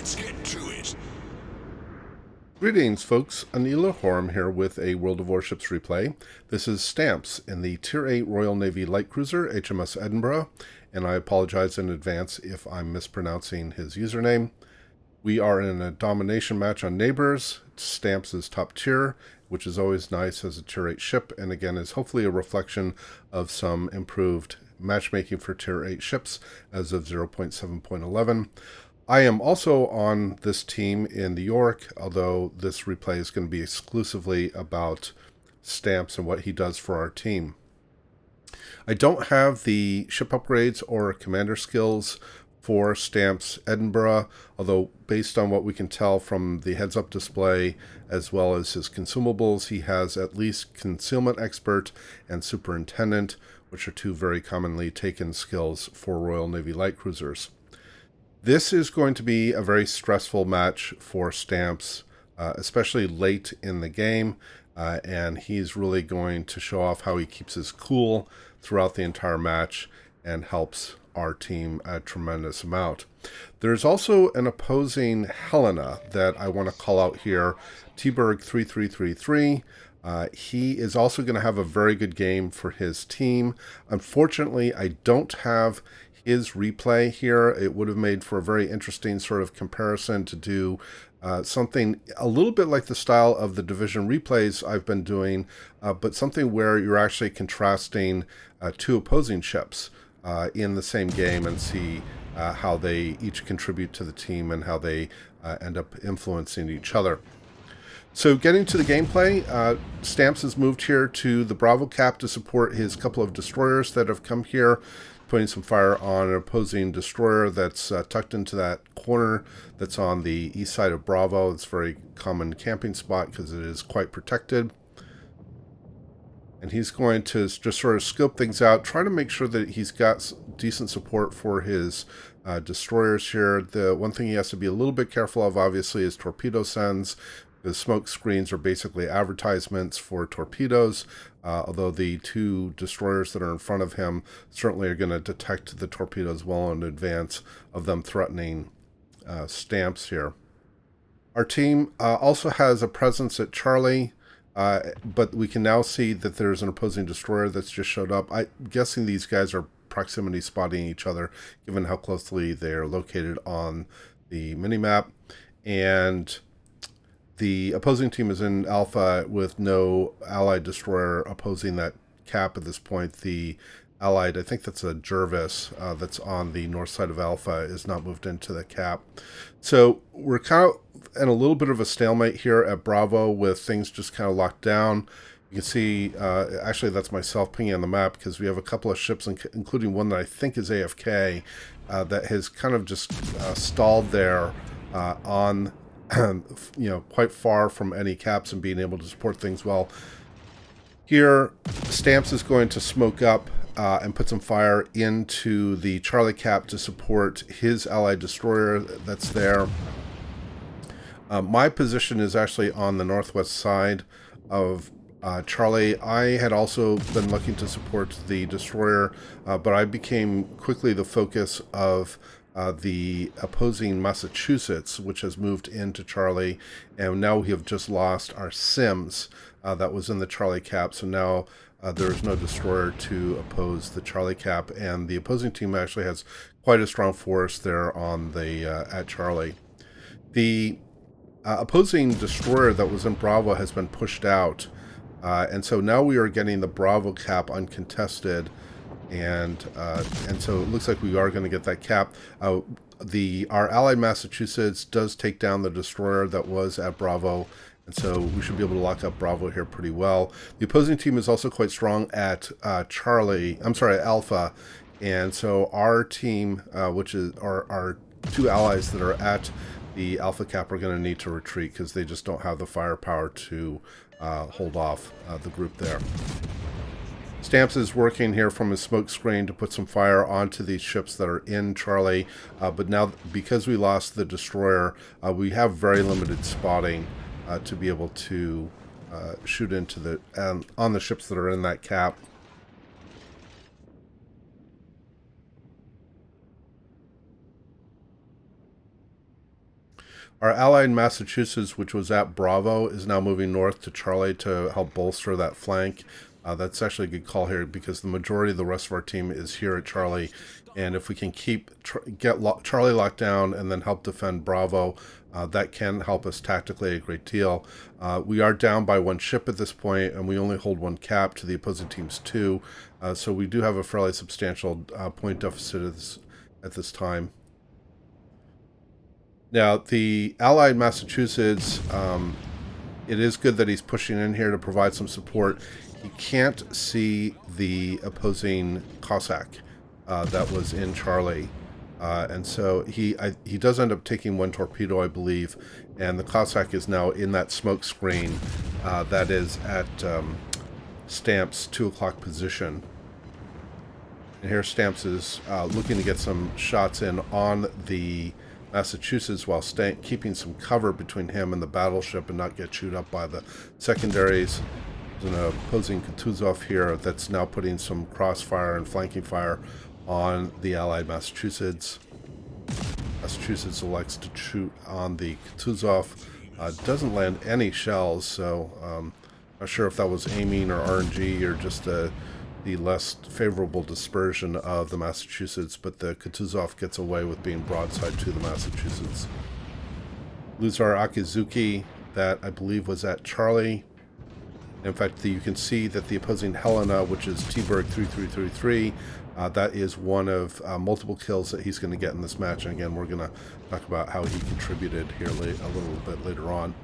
Let's get to it. Greetings, folks. Anila Horm here with a World of Warships replay. This is Stampz in the Tier 8 Royal Navy Light Cruiser, HMS Edinburgh, and I apologize in advance if I'm mispronouncing his username. We are in a domination match on Neighbors. Stampz is top tier, which is always nice as a Tier 8 ship, and again is hopefully a reflection of some improved matchmaking for Tier 8 ships as of 0.7.11. I am also on this team in New York, although this replay is going to be exclusively about Stampz and what he does for our team. I don't have the ship upgrades or commander skills for Stampz Edinburgh, although based on what we can tell from the heads-up display as well as his consumables, he has at least Concealment Expert and Superintendent, which are two very commonly taken skills for Royal Navy light cruisers. This is going to be a very stressful match for Stampz, especially late in the game, and he's really going to show off how he keeps his cool throughout the entire match and helps our team a tremendous amount. There's also an opposing Helena that I want to call out here, T-Berg 3333. He is also going to have a very good game for his team. Unfortunately, I don't have his replay here. It would have made for a very interesting sort of comparison to do something a little bit like the style of the division replays I've been doing, but something where you're actually contrasting two opposing ships in the same game and see how they each contribute to the team and how they end up influencing each other. So getting to the gameplay, Stampz has moved here to the Bravo Cap to support his couple of destroyers that have come here, putting some fire on an opposing destroyer that's tucked into that corner that's on the east side of Bravo. It's a very common camping spot because it is quite protected. And he's going to just sort of scope things out, try to make sure that he's got decent support for his destroyers here. The one thing he has to be a little bit careful of, obviously, is torpedo sends. The smoke screens are basically advertisements for torpedoes, although the two destroyers that are in front of him certainly are going to detect the torpedoes well in advance of them threatening Stampz here. Our team also has a presence at Charlie, but we can now see that there's an opposing destroyer that's just showed up. I'm guessing these guys are proximity spotting each other, given how closely they are located on the minimap. And the opposing team is in Alpha with no Allied destroyer opposing that cap at this point. The Allied, I think that's a Jervis that's on the north side of Alpha, is not moved into the cap. So we're kind of in a little bit of a stalemate here at Bravo with things just kind of locked down. You can see, actually that's myself pinging on the map because we have a couple of ships, including one that I think is AFK, that has kind of just stalled there on quite far from any caps and being able to support things well. Here, Stampz is going to smoke up and put some fire into the Charlie cap to support his Allied destroyer that's there. My position is actually on the northwest side of Charlie. I had also been looking to support the destroyer, but I became quickly the focus of the opposing Massachusetts, which has moved into Charlie, and now we have just lost our Sims that was in the Charlie cap, so now there is no destroyer to oppose the Charlie cap, and the opposing team actually has quite a strong force there on the at Charlie. The opposing destroyer that was in Bravo has been pushed out, and so now we are getting the Bravo cap uncontested. And so it looks like we are going to get that cap. Our allied Massachusetts does take down the destroyer that was at Bravo, and so we should be able to lock up Bravo here pretty well. The opposing team is also quite strong at Alpha, and so our team, which is our two allies that are at the Alpha cap, are going to need to retreat because they just don't have the firepower to hold off the group there. Stampz is working here from his smoke screen to put some fire onto these ships that are in Charlie, but now because we lost the destroyer, we have very limited spotting to be able to shoot into on the ships that are in that cap. Our ally in Massachusetts, which was at Bravo, is now moving north to Charlie to help bolster that flank. That's actually a good call here because the majority of the rest of our team is here at Charlie. And if we can get Charlie locked down and then help defend Bravo, that can help us tactically a great deal. We are down by 1 ship at this point, and we only hold 1 cap to the opposing team's 2. So we do have a fairly substantial point deficit at this time. Now, the allied Massachusetts, it is good that he's pushing in here to provide some support. He can't see the opposing Cossack that was in Charlie. And so he does end up taking 1 torpedo, I believe, and the Cossack is now in that smoke screen that is at Stampz' 2 o'clock position. And here Stampz is looking to get some shots in on the Massachusetts while keeping some cover between him and the battleship and not get chewed up by the secondaries. There's an opposing Kutuzov here that's now putting some crossfire and flanking fire on the allied Massachusetts. Massachusetts elects to shoot on the Kutuzov. Doesn't land any shells, so not sure if that was aiming or RNG or just the less favorable dispersion of the Massachusetts, but the Kutuzov gets away with being broadside to the Massachusetts. Lose our Akizuki, that I believe was at Charlie. In fact, you can see that the opposing Helena, which is T-Berg 3333, that is one of multiple kills that he's going to get in this match. And again, we're going to talk about how he contributed here a little bit later on.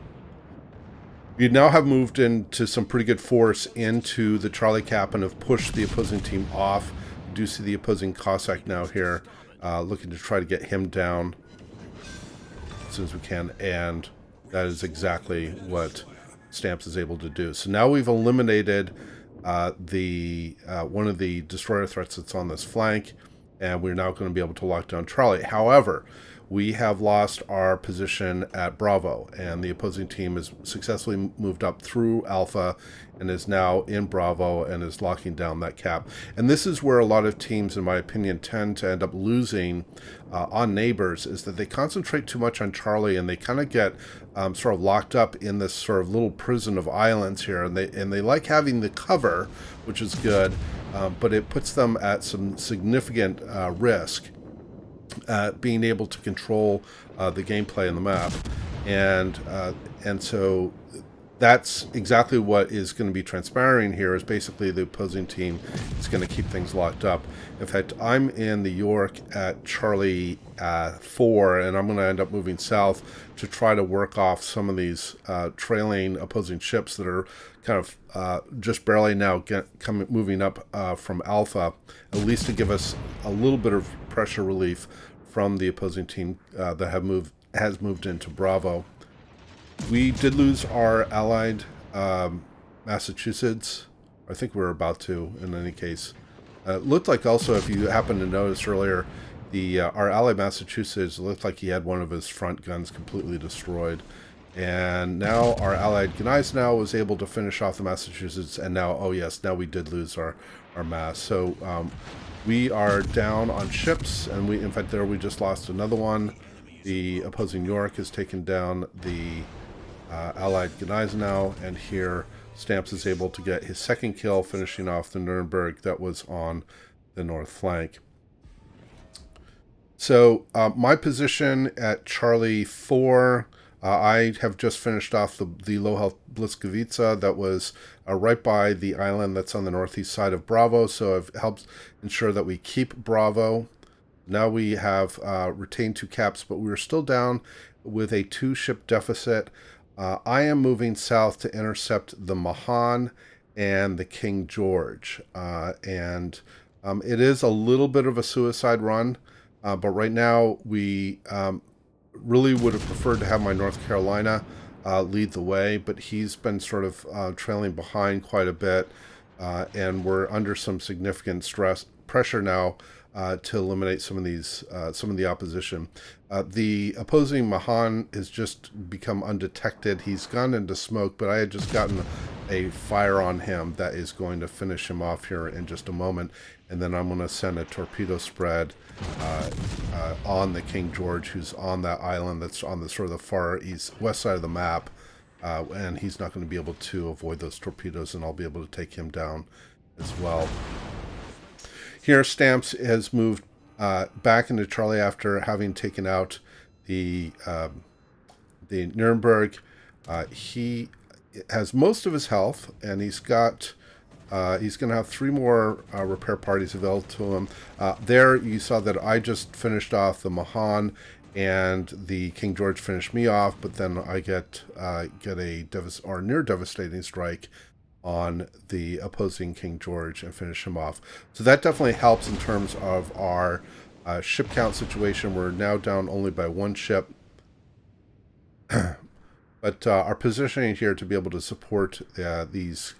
We now have moved into some pretty good force into the Charlie Cap and have pushed the opposing team off. We do see the opposing Cossack now here, looking to try to get him down as soon as we can, and that is exactly what Stampz is able to do. So now we've eliminated one of the destroyer threats that's on this flank, and we're now going to be able to lock down Charlie. However, we have lost our position at Bravo, and the opposing team has successfully moved up through Alpha and is now in Bravo and is locking down that cap. And this is where a lot of teams, in my opinion, tend to end up losing on neighbors, is that they concentrate too much on Charlie and they kind of get sort of locked up in this sort of little prison of islands here, and they like having the cover, which is good, but it puts them at some significant risk at being able to control the gameplay in the map, and so that's exactly what is going to be transpiring here. Is basically the opposing team is going to keep things locked up. In fact, I'm in the York at Charlie 4, and I'm going to end up moving south to try to work off some of these trailing opposing ships that are kind of just barely now moving up from Alpha, at least to give us a little bit of pressure relief from the opposing team that has moved into Bravo. We did lose our allied Massachusetts. I think we're about to, in any case. It looked like also, if you happen to notice earlier, our allied Massachusetts looked like he had one of his front guns completely destroyed. And now our allied Gneisenau was able to finish off the Massachusetts, and now, oh yes, now we did lose our mass. So we are down on ships, and in fact there we just lost another one. The opposing York has taken down the allied Gneisenau, and here Stampz is able to get his second kill, finishing off the Nuremberg that was on the north flank. So my position at Charlie 4, I have just finished off the low-health Bliskovica that was right by the island that's on the northeast side of Bravo, so I've helped ensure that we keep Bravo. Now we have retained 2 caps, but we're still down with a 2-ship deficit. I am moving south to intercept the Mahan and the King George, and it is a little bit of a suicide run, but right now we really would have preferred to have my North Carolina lead the way, but he's been sort of trailing behind quite a bit, and we're under some significant pressure now to eliminate some of the opposition. The opposing Mahan has just become undetected. He's gone into smoke, but I had just gotten a fire on him that is going to finish him off here in just a moment. And then I'm going to send a torpedo spread on the King George, who's on that island that's on the sort of the far west side of the map. And he's not going to be able to avoid those torpedoes, and I'll be able to take him down as well. Here, Stampz has moved back into Charlie after having taken out the Nuremberg. He has most of his health, and he's going to have 3 more repair parties available to him. There, you saw that I just finished off the Mahan, and the King George finished me off, but then I get a near devastating strike on the opposing King George and finish him off. So that definitely helps in terms of our ship count situation. We're now down only by 1 ship. But our positioning here to be able to support these,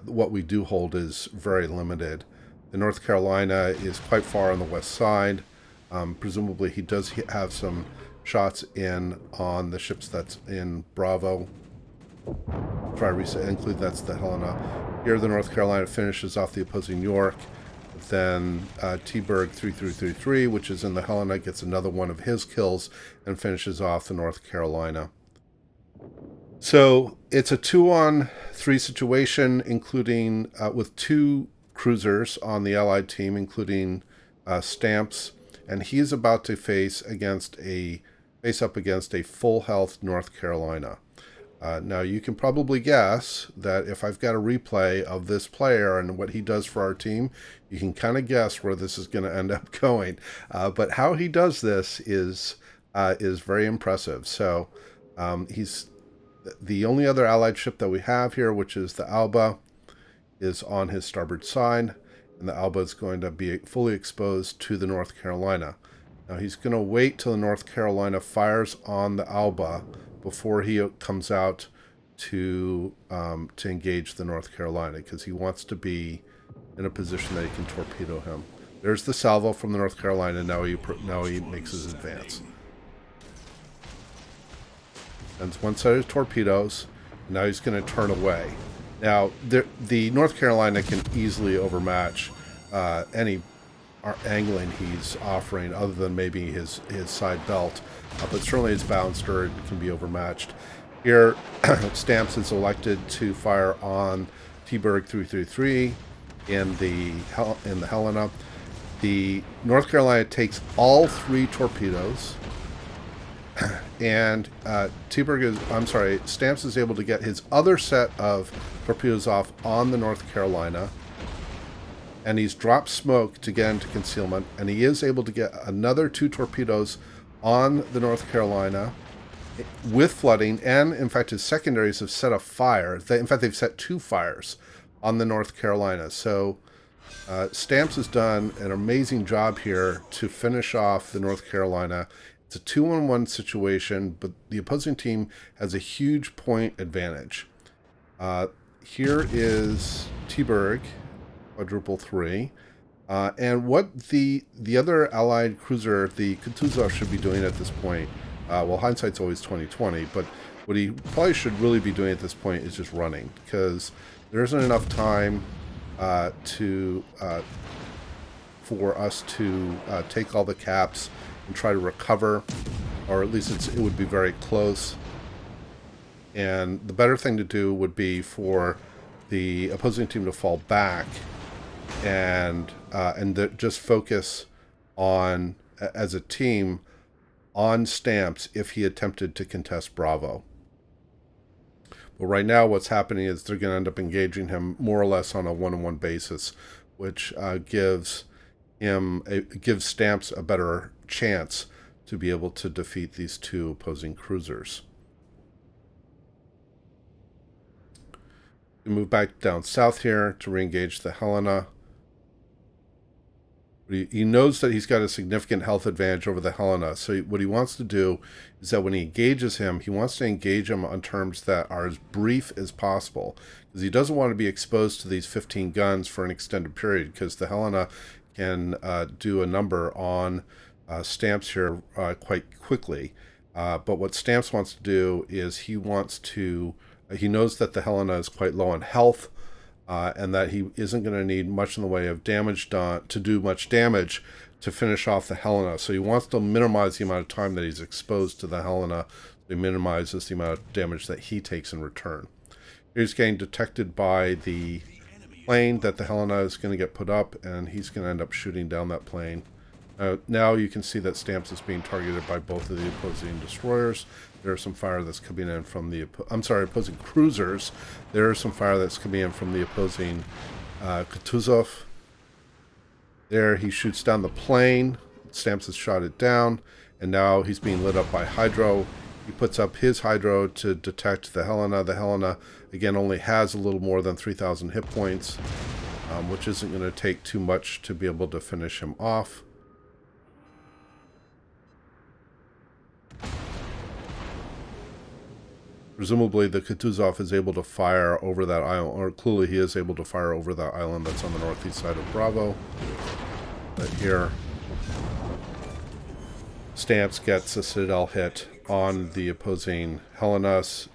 what we do hold, is very limited. The North Carolina is quite far on the west side. Presumably he does have some shots in on the ships that's in Bravo. Try to include that's the Helena. Here the North Carolina finishes off the opposing York. Then T-Berg 3333, which is in the Helena, gets another one of his kills and finishes off the North Carolina. So it's a 2-on-3 situation, including with 2 cruisers on the Allied team, including Stampz, and he is about to face up against a full health North Carolina. Now you can probably guess that if I've got a replay of this player and what he does for our team, you can kind of guess where this is going to end up going. But how he does this is very impressive. So he's the only other Allied ship that we have here, which is the Alba, is on his starboard side, and the Alba is going to be fully exposed to the North Carolina. Now he's going to wait till the North Carolina fires on the Alba before he comes out to engage the North Carolina, because he wants to be in a position that he can torpedo him. There's the salvo from the North Carolina. Now he makes his advance. And one set of torpedoes. And now he's going to turn away. Now the North Carolina can easily overmatch any angling he's offering, other than maybe his side belt, but certainly his bouncer can be overmatched. Here, Stampz is elected to fire on T-Berg 333 in the Helena. The North Carolina takes all 3 torpedoes, and Stampz is able to get his other set of torpedoes off on the North Carolina, and he's dropped smoke to get into concealment, and he is able to get another 2 torpedoes on the North Carolina with flooding, and in fact his secondaries have set a fire. They've set 2 fires on the North Carolina. So Stampz has done an amazing job here to finish off the North Carolina. It's a 2-on-1 situation, but the opposing team has a huge point advantage. Here is T-Berg, quadruple 3. And what the other Allied cruiser, the Kutuzov, should be doing at this point, well, hindsight's always 20/20, but what he probably should really be doing at this point is just running, because there isn't enough time for us to take all the caps and try to recover, or at least it would be very close. And the better thing to do would be for the opposing team to fall back and just focus on, as a team, on Stampz if he attempted to contest Bravo. But right now what's happening is they're going to end up engaging him more or less on a 1-on-1 basis, which gives Stampz a better chance to be able to defeat these 2 opposing cruisers. We move back down south here to re-engage the Helena. He knows that he's got a significant health advantage over the Helena, so what he wants to do is that when he engages him, he wants to engage him on terms that are as brief as possible, because he doesn't want to be exposed to these 15 guns for an extended period, because the Helena can do a number on Stampz here quite quickly. But what Stampz wants to do is he wants to He knows that the Helena is quite low on health, and that he isn't going to need much in the way of damage done to do much damage to finish off the Helena. So he wants to minimize the amount of time that he's exposed to the Helena. So he minimizes the amount of damage that he takes in return. He's getting detected by the plane that the Helena is going to get put up, and he's going to end up shooting down that plane. Now you can see that Stampz is being targeted by both of the opposing destroyers. There's some fire that's coming in from the opposing cruisers. There's some fire that's coming in from the opposing Kutuzov. There, he shoots down the plane. Stampz has shot it down, and now he's being lit up by Hydro. He puts up his Hydro to detect the Helena. The Helena, again, only has a little more than 3,000 hit points, which isn't going to take too much to be able to finish him off. Presumably the Kutuzov is able to fire over that island, or clearly he is able to fire over that island that's on the northeast side of Bravo. But here, Stampz gets a Citadel hit on the opposing Helenas.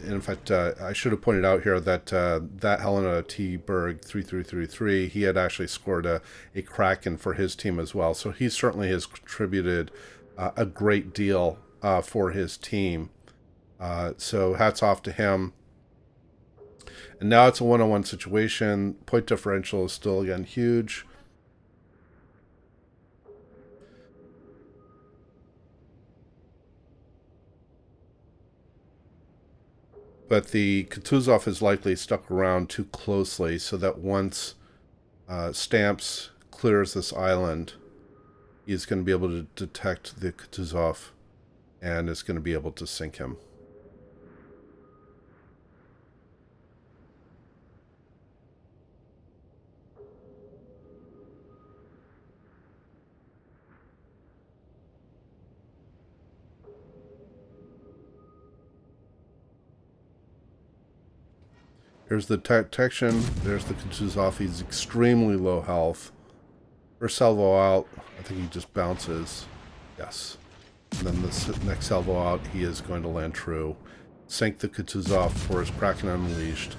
In fact, I should have pointed out here that that Helena T-Berg 3333, he had actually scored a Kraken for his team as well. So he certainly has contributed a great deal for his team. So hats off to him. And now it's a one-on-one situation. Point differential is still, again, huge. But the Kutuzov is likely stuck around too closely, so that once Stampz clears this island, he's going to be able to detect the Kutuzov and is going to be able to sink him. Here's the detection. There's the Kutuzov. He's extremely low health. First salvo out, I think he just bounces. Yes. And then the next salvo out, he is going to land true. Sink the Kutuzov for his Kraken Unleashed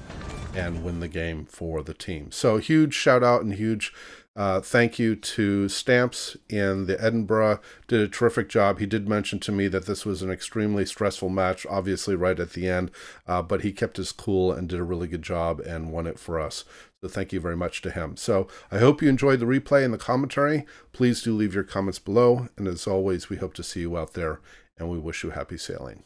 and win the game for the team. So huge shout out and huge thank you to Stampz in the Edinburgh. Did a terrific job. He did mention to me that this was an extremely stressful match, obviously right at the end, but he kept his cool and did a really good job and won it for us. So thank you very much to him. So I hope you enjoyed the replay and the commentary. Please do leave your comments below. And as always, we hope to see you out there, and we wish you happy sailing.